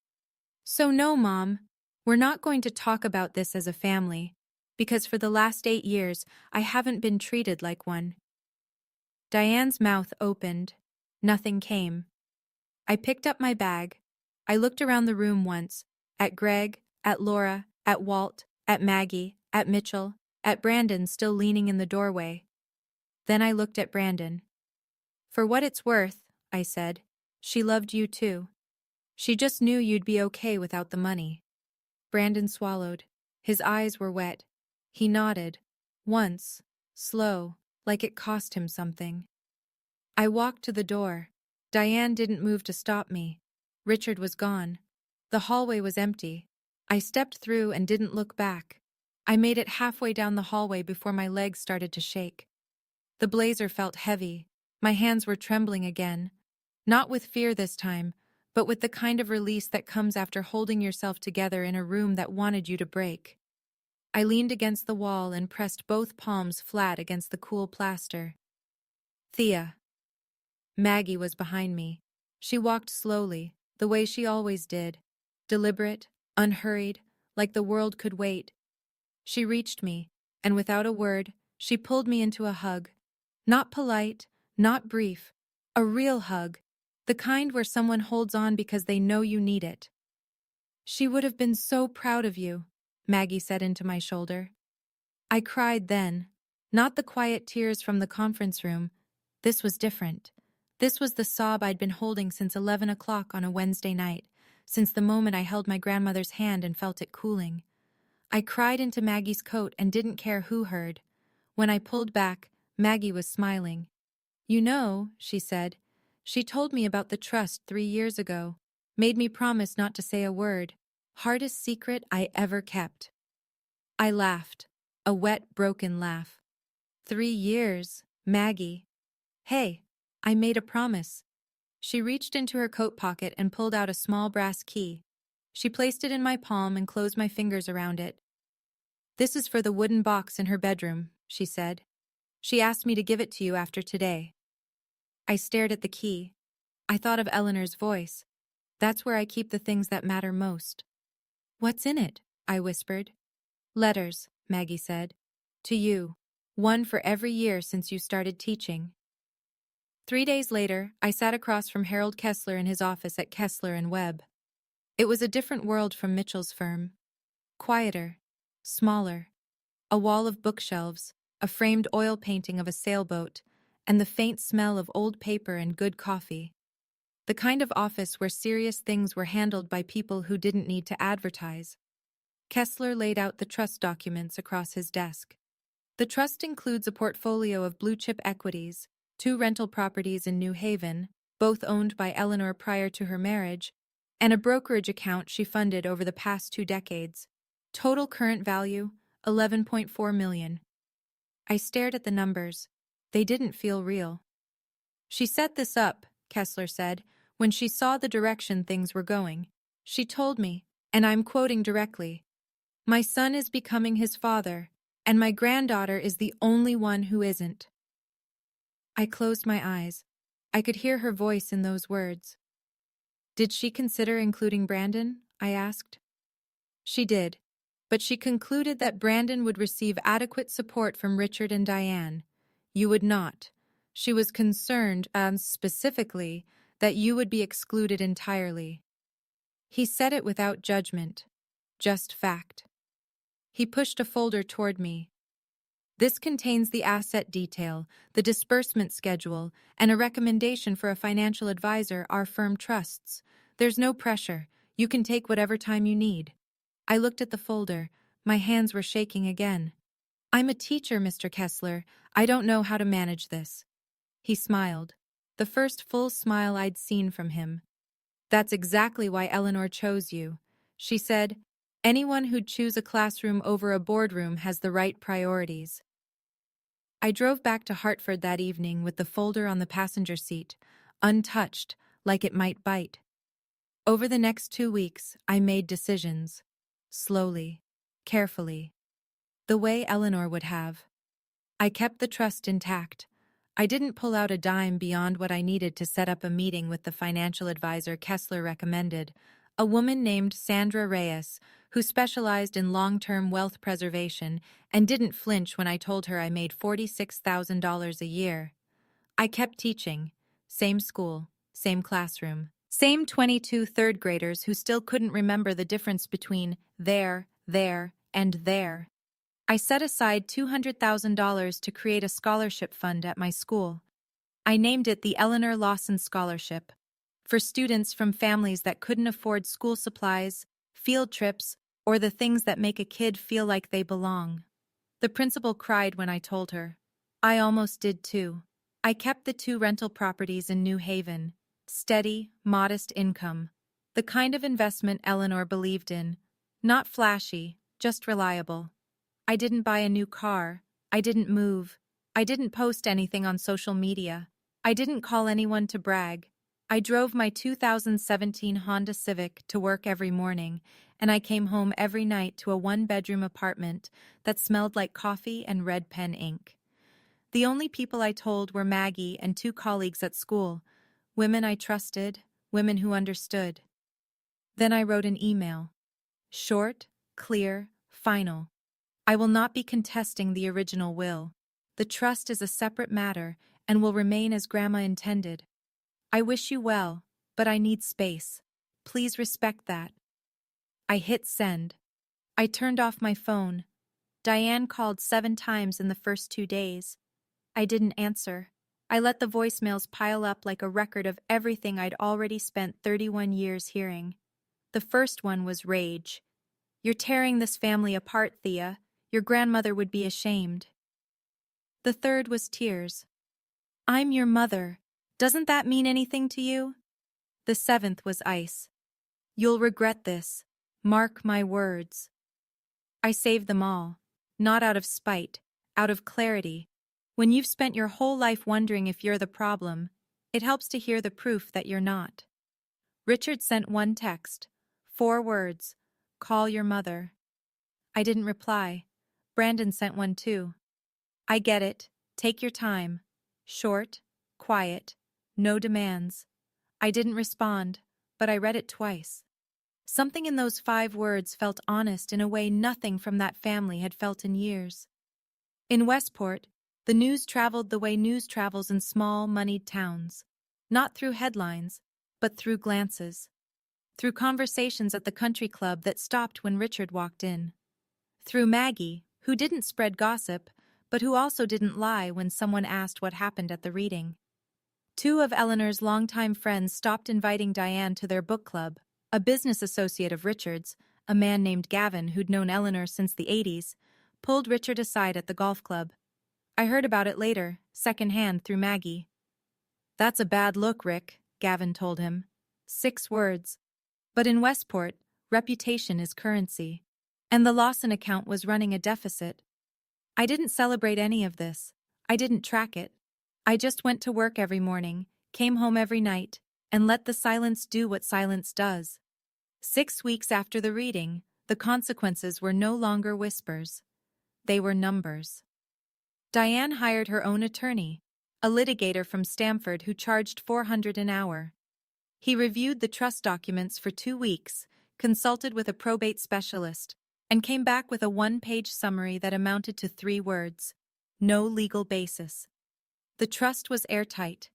"So no, Mom, we're not going to talk about this as a family, because for the last 8 years, I haven't been treated like one." Diane's mouth opened. Nothing came. I picked up my bag. I looked around the room once, at Greg, at Laura, at Walt, at Maggie, at Mitchell, at Brandon still leaning in the doorway. Then I looked at Brandon. "For what it's worth," I said, "she loved you too. She just knew you'd be okay without the money." Brandon swallowed. His eyes were wet. He nodded. Once, slow, like it cost him something. I walked to the door. Diane didn't move to stop me. Richard was gone. The hallway was empty. I stepped through and didn't look back. I made it halfway down the hallway before my legs started to shake. The blazer felt heavy. My hands were trembling again. Not with fear this time, but with the kind of release that comes after holding yourself together in a room that wanted you to break. I leaned against the wall and pressed both palms flat against the cool plaster. Thea. Maggie was behind me. She walked slowly, the way she always did. Deliberate, unhurried, like the world could wait. She reached me, and without a word, she pulled me into a hug. Not polite, not brief. A real hug. The kind where someone holds on because they know you need it. She would have been so proud of you, Maggie said into my shoulder. I cried then. Not the quiet tears from the conference room. This was different. This was the sob I'd been holding since 11 o'clock on a Wednesday night, since the moment I held my grandmother's hand and felt it cooling. I cried into Maggie's coat and didn't care who heard. When I pulled back, Maggie was smiling. You know, she said, she told me about the trust 3 years ago, made me promise not to say a word. Hardest secret I ever kept. I laughed, a wet, broken laugh. 3 years, Maggie. Hey, I made a promise. She reached into her coat pocket and pulled out a small brass key. She placed it in my palm and closed my fingers around it. This is for the wooden box in her bedroom, she said. She asked me to give it to you after today. I stared at the key. I thought of Eleanor's voice. That's where I keep the things that matter most. What's in it? I whispered. Letters, Maggie said. To you. One for every year since you started teaching. 3 days later, I sat across from Harold Kessler in his office at Kessler and Webb. It was a different world from Mitchell's firm. Quieter. Smaller. A wall of bookshelves, a framed oil painting of a sailboat, and the faint smell of old paper and good coffee. The kind of office where serious things were handled by people who didn't need to advertise. Kessler laid out the trust documents across his desk. The trust includes a portfolio of blue-chip equities, 2 rental properties in New Haven, both owned by Eleanor prior to her marriage, and a brokerage account she funded over the past 2 decades. Total current value, $11.4 million. I stared at the numbers. They didn't feel real. She set this up, Kessler said, when she saw the direction things were going. She told me, and I'm quoting directly, "My son is becoming his father, and my granddaughter is the only one who isn't." I closed my eyes. I could hear her voice in those words. Did she consider including Brandon? I asked. She did, but she concluded that Brandon would receive adequate support from Richard and Diane. You would not. She was concerned, specifically, that you would be excluded entirely. He said it without judgment, just fact. He pushed a folder toward me. This contains the asset detail, the disbursement schedule, and a recommendation for a financial advisor our firm trusts. There's no pressure. You can take whatever time you need. I looked at the folder. My hands were shaking again. I'm a teacher, Mr. Kessler. I don't know how to manage this. He smiled. The first full smile I'd seen from him. That's exactly why Eleanor chose you. She said, anyone who'd choose a classroom over a boardroom has the right priorities. I drove back to Hartford that evening with the folder on the passenger seat, untouched, like it might bite. Over the next 2 weeks, I made decisions. Slowly, carefully. The way Eleanor would have. I kept the trust intact. I didn't pull out a dime beyond what I needed to set up a meeting with the financial advisor Kessler recommended, a woman named Sandra Reyes, who specialized in long-term wealth preservation and didn't flinch when I told her I made $46,000 a year. I kept teaching. Same school, same classroom. Same 22 third graders who still couldn't remember the difference between there, and there. I set aside $200,000 to create a scholarship fund at my school. I named it the Eleanor Lawson Scholarship, for students from families that couldn't afford school supplies, field trips, or the things that make a kid feel like they belong. The principal cried when I told her. I almost did too. I kept the 2 rental properties in New Haven. Steady, modest income. The kind of investment Eleanor believed in. Not flashy, just reliable. I didn't buy a new car. I didn't move. I didn't post anything on social media. I didn't call anyone to brag. I drove my 2017 Honda Civic to work every morning, and I came home every night to a one-bedroom apartment that smelled like coffee and red pen ink. The only people I told were Maggie and two colleagues at school, women I trusted, women who understood. Then I wrote an email. Short, clear, final. I will not be contesting the original will. The trust is a separate matter and will remain as Grandma intended. I wish you well, but I need space. Please respect that. I hit send. I turned off my phone. Diane called 7 times in the first 2 days. I didn't answer. I let the voicemails pile up like a record of everything I'd already spent 31 years hearing. The first one was rage. You're tearing this family apart, Thea. Your grandmother would be ashamed. The third was tears. I'm your mother. Doesn't that mean anything to you? The seventh was ice. You'll regret this. Mark my words. I saved them all. Not out of spite, out of clarity. When you've spent your whole life wondering if you're the problem, it helps to hear the proof that you're not. Richard sent one text. 4 words. Call your mother. I didn't reply. Brandon sent one too. I get it. Take your time. Short, quiet, no demands. I didn't respond, but I read it twice. Something in those 5 words felt honest in a way nothing from that family had felt in years. In Westport, the news traveled the way news travels in small, moneyed towns. Not through headlines, but through glances. Through conversations at the country club that stopped when Richard walked in. Through Maggie, who didn't spread gossip, but who also didn't lie when someone asked what happened at the reading. 2 of Eleanor's longtime friends stopped inviting Diane to their book club. A business associate of Richard's, a man named Gavin who'd known Eleanor since the 80s, pulled Richard aside at the golf club. I heard about it later, secondhand through Maggie. That's a bad look, Rick, Gavin told him. 6 words. But in Westport, reputation is currency. And the Lawson account was running a deficit. I didn't celebrate any of this. I didn't track it. I just went to work every morning, came home every night, and let the silence do what silence does. 6 weeks after the reading, the consequences were no longer whispers. They were numbers. Diane hired her own attorney, a litigator from Stamford who charged $400 an hour. He reviewed the trust documents for 2 weeks, consulted with a probate specialist, and came back with a 1-page summary that amounted to 3 words. No legal basis. The trust was airtight.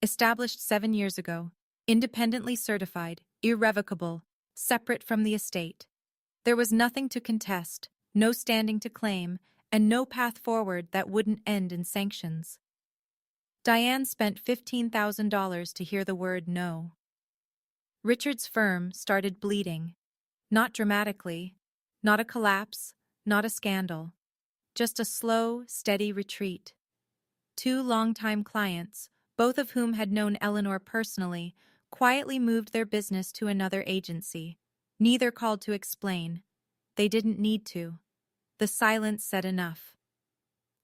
Established 7 years ago. Independently certified, irrevocable, separate from the estate. There was nothing to contest, no standing to claim, and no path forward that wouldn't end in sanctions. Diane spent $15,000 to hear the word no. Richard's firm started bleeding. Not dramatically, not a collapse, not a scandal. Just a slow, steady retreat. 2 longtime clients, both of whom had known Eleanor personally, quietly moved their business to another agency. Neither called to explain. They didn't need to. The silence said enough.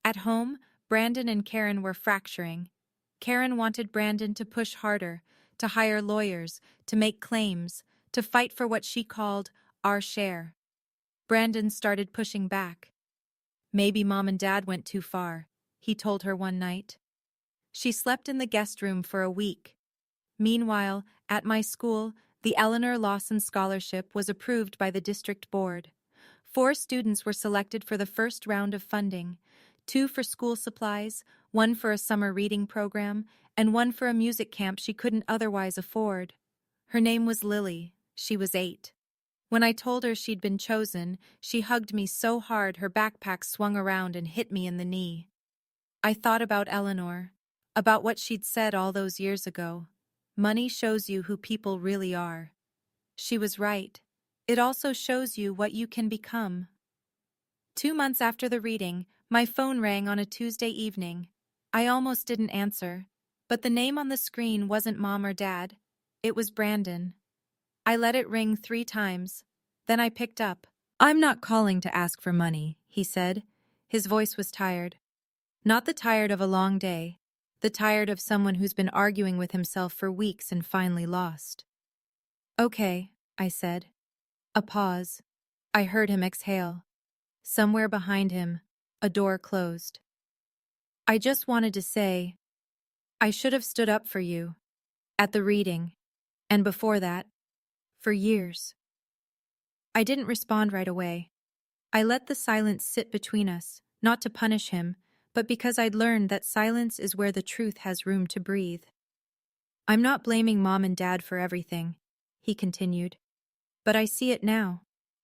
At home, Brandon and Karen were fracturing. Karen wanted Brandon to push harder, to hire lawyers, to make claims, to fight for what she called our share. Brandon started pushing back. Maybe Mom and Dad went too far, he told her one night. She slept in the guest room for a week. Meanwhile, at my school, the Eleanor Lawson Scholarship was approved by the district board. 4 students were selected for the first round of funding, 2 for school supplies, 1 for a summer reading program, and 1 for a music camp she couldn't otherwise afford. Her name was Lily. She was 8. When I told her she'd been chosen, she hugged me so hard her backpack swung around and hit me in the knee. I thought about Eleanor, about what she'd said all those years ago. Money shows you who people really are. She was right. It also shows you what you can become. 2 months after the reading, my phone rang on a Tuesday evening. I almost didn't answer, but the name on the screen wasn't Mom or Dad. It was Brandon. I let it ring 3 times. Then I picked up. I'm not calling to ask for money, he said. His voice was tired. Not the tired of a long day, the tired of someone who's been arguing with himself for weeks and finally lost. Okay, I said. A pause. I heard him exhale. Somewhere behind him, a door closed. I just wanted to say, I should have stood up for you. At the reading. And before that. For years. I didn't respond right away. I let the silence sit between us, not to punish him, but because I'd learned that silence is where the truth has room to breathe. I'm not blaming Mom and Dad for everything, he continued. But I see it now.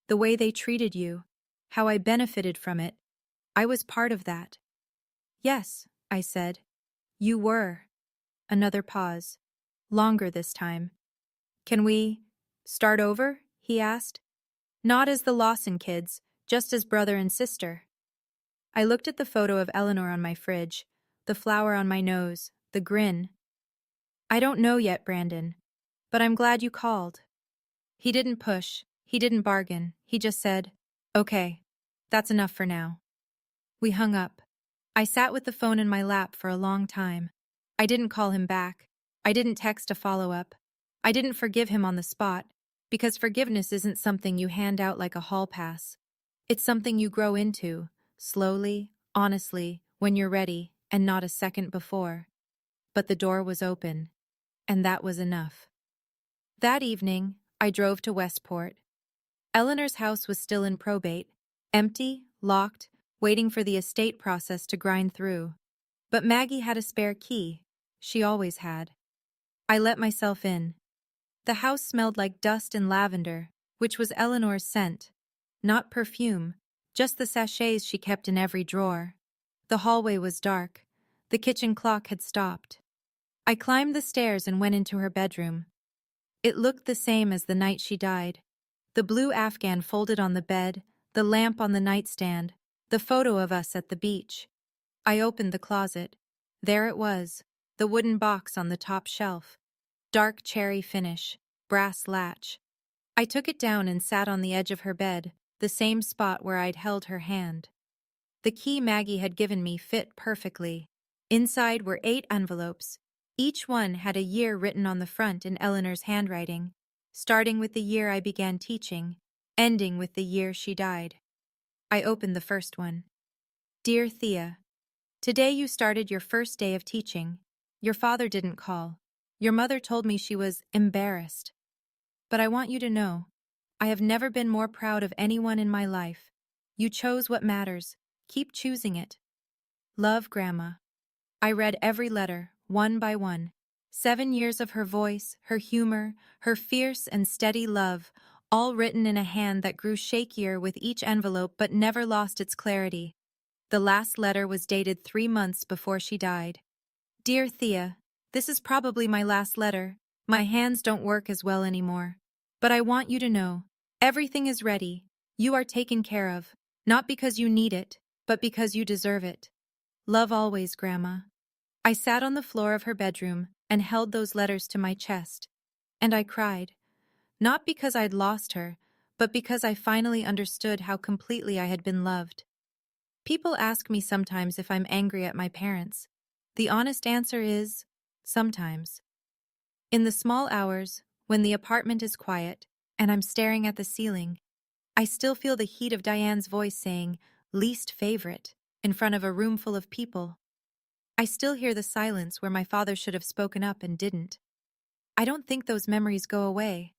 The way they treated you. How I benefited from it. I was part of that. Yes, I said. You were. Another pause. Longer this time. Can we start over? He asked. Not as the Lawson kids, just as brother and sister. I looked at the photo of Eleanor on my fridge, the flower on my nose, the grin. I don't know yet, Brandon, but I'm glad you called. He didn't push, he didn't bargain, he just said, okay, that's enough for now. We hung up. I sat with the phone in my lap for a long time. I didn't call him back. I didn't text a follow-up. I didn't forgive him on the spot, because forgiveness isn't something you hand out like a hall pass. It's something you grow into, slowly, honestly, when you're ready, and not a second before. But the door was open, and that was enough. That evening, I drove to Westport. Eleanor's house was still in probate, empty, locked, waiting for the estate process to grind through. But Maggie had a spare key. She always had. I let myself in. The house smelled like dust and lavender, which was Eleanor's scent. Not perfume, just the sachets she kept in every drawer. The hallway was dark. The kitchen clock had stopped. I climbed the stairs and went into her bedroom. It looked the same as the night she died. The blue Afghan folded on the bed, the lamp on the nightstand, the photo of us at the beach. I opened the closet. There it was, the wooden box on the top shelf. Dark cherry finish, brass latch. I took it down and sat on the edge of her bed, the same spot where I'd held her hand. The key Maggie had given me fit perfectly. Inside were 8 envelopes. Each one had a year written on the front in Eleanor's handwriting, starting with the year I began teaching, ending with the year she died. I opened the first one. Dear Thea, today you started your first day of teaching. Your father didn't call. Your mother told me she was embarrassed. But I want you to know, I have never been more proud of anyone in my life. You chose what matters. Keep choosing it. Love, Grandma. I read every letter, one by one. 7 years of her voice, her humor, her fierce and steady love, all written in a hand that grew shakier with each envelope but never lost its clarity. The last letter was dated 3 months before she died. Dear Thea, this is probably my last letter. My hands don't work as well anymore. But I want you to know, everything is ready. You are taken care of, not because you need it, but because you deserve it. Love always, Grandma. I sat on the floor of her bedroom and held those letters to my chest. And I cried. Not because I'd lost her, but because I finally understood how completely I had been loved. People ask me sometimes if I'm angry at my parents. The honest answer is, sometimes. In the small hours, when the apartment is quiet, and I'm staring at the ceiling, I still feel the heat of Diane's voice saying, least favorite, in front of a room full of people. I still hear the silence where my father should have spoken up and didn't. I don't think those memories go away.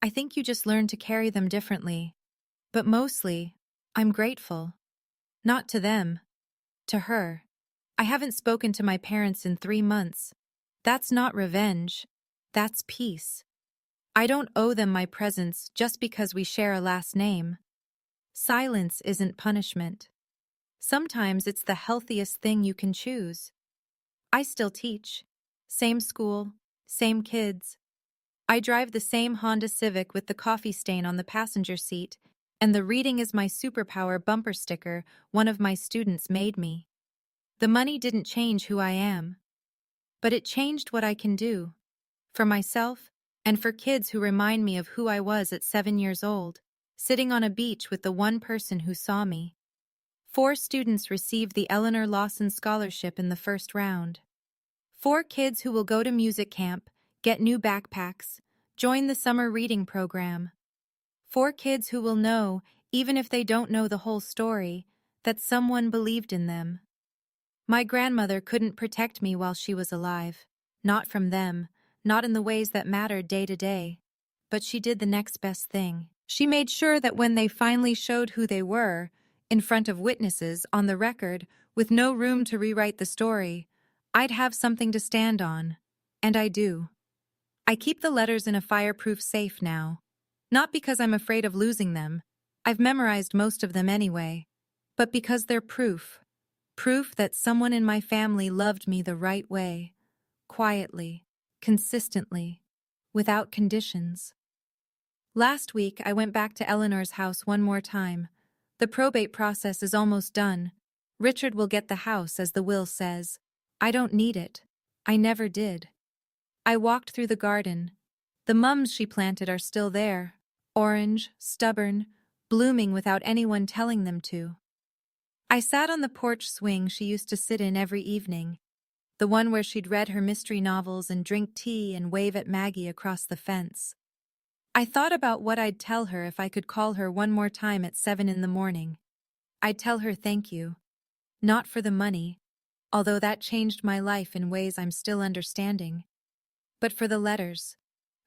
I think you just learn to carry them differently. But mostly, I'm grateful. Not to them. To her. I haven't spoken to my parents in 3 months. That's not revenge. That's peace. I don't owe them my presence just because we share a last name. Silence isn't punishment. Sometimes it's the healthiest thing you can choose. I still teach. Same school, same kids. I drive the same Honda Civic with the coffee stain on the passenger seat, and the reading is my superpower bumper sticker one of my students made me. The money didn't change who I am, but it changed what I can do. For myself, and for kids who remind me of who I was at 7 years old, sitting on a beach with the one person who saw me. 4 students received the Eleanor Lawson Scholarship in the first round. 4 kids who will go to music camp, get new backpacks, join the summer reading program. 4 kids who will know, even if they don't know the whole story, that someone believed in them. My grandmother couldn't protect me while she was alive. Not from them, not in the ways that mattered day to day. But she did the next best thing. She made sure that when they finally showed who they were, in front of witnesses, on the record, with no room to rewrite the story, I'd have something to stand on. And I do. I keep the letters in a fireproof safe now. Not because I'm afraid of losing them. I've memorized most of them anyway. But because they're proof. Proof that someone in my family loved me the right way. Quietly. Consistently. Without conditions. Last week, I went back to Eleanor's house one more time. The probate process is almost done. Richard will get the house, as the will says. I don't need it. I never did. I walked through the garden. The mums she planted are still there. Orange, stubborn, blooming without anyone telling them to. I sat on the porch swing she used to sit in every evening. The one where she'd read her mystery novels and drink tea and wave at Maggie across the fence. I thought about what I'd tell her if I could call her one more time at 7 in the morning. I'd tell her thank you. Not for the money, although that changed my life in ways I'm still understanding. But for the letters,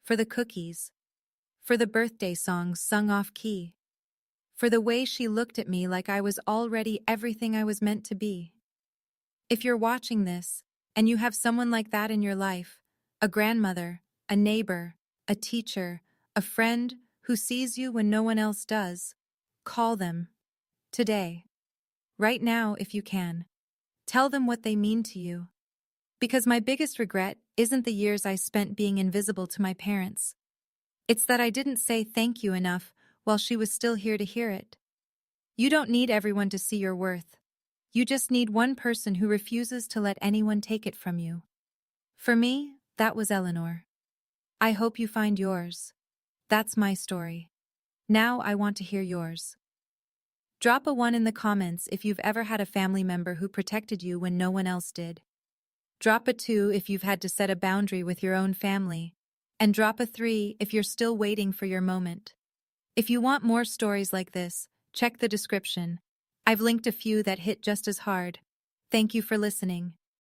for the cookies, for the birthday songs sung off-key, for the way she looked at me like I was already everything I was meant to be. If you're watching this, and you have someone like that in your life, a grandmother, a neighbor, a teacher, a friend who sees you when no one else does, call them. Today. Right now, if you can. Tell them what they mean to you. Because my biggest regret isn't the years I spent being invisible to my parents. It's that I didn't say thank you enough while she was still here to hear it. You don't need everyone to see your worth. You just need one person who refuses to let anyone take it from you. For me, that was Eleanor. I hope you find yours. That's my story. Now I want to hear yours. Drop a 1 in the comments if you've ever had a family member who protected you when no one else did. Drop a 2 if you've had to set a boundary with your own family. And drop a 3 if you're still waiting for your moment. If you want more stories like this, check the description. I've linked a few that hit just as hard. Thank you for listening.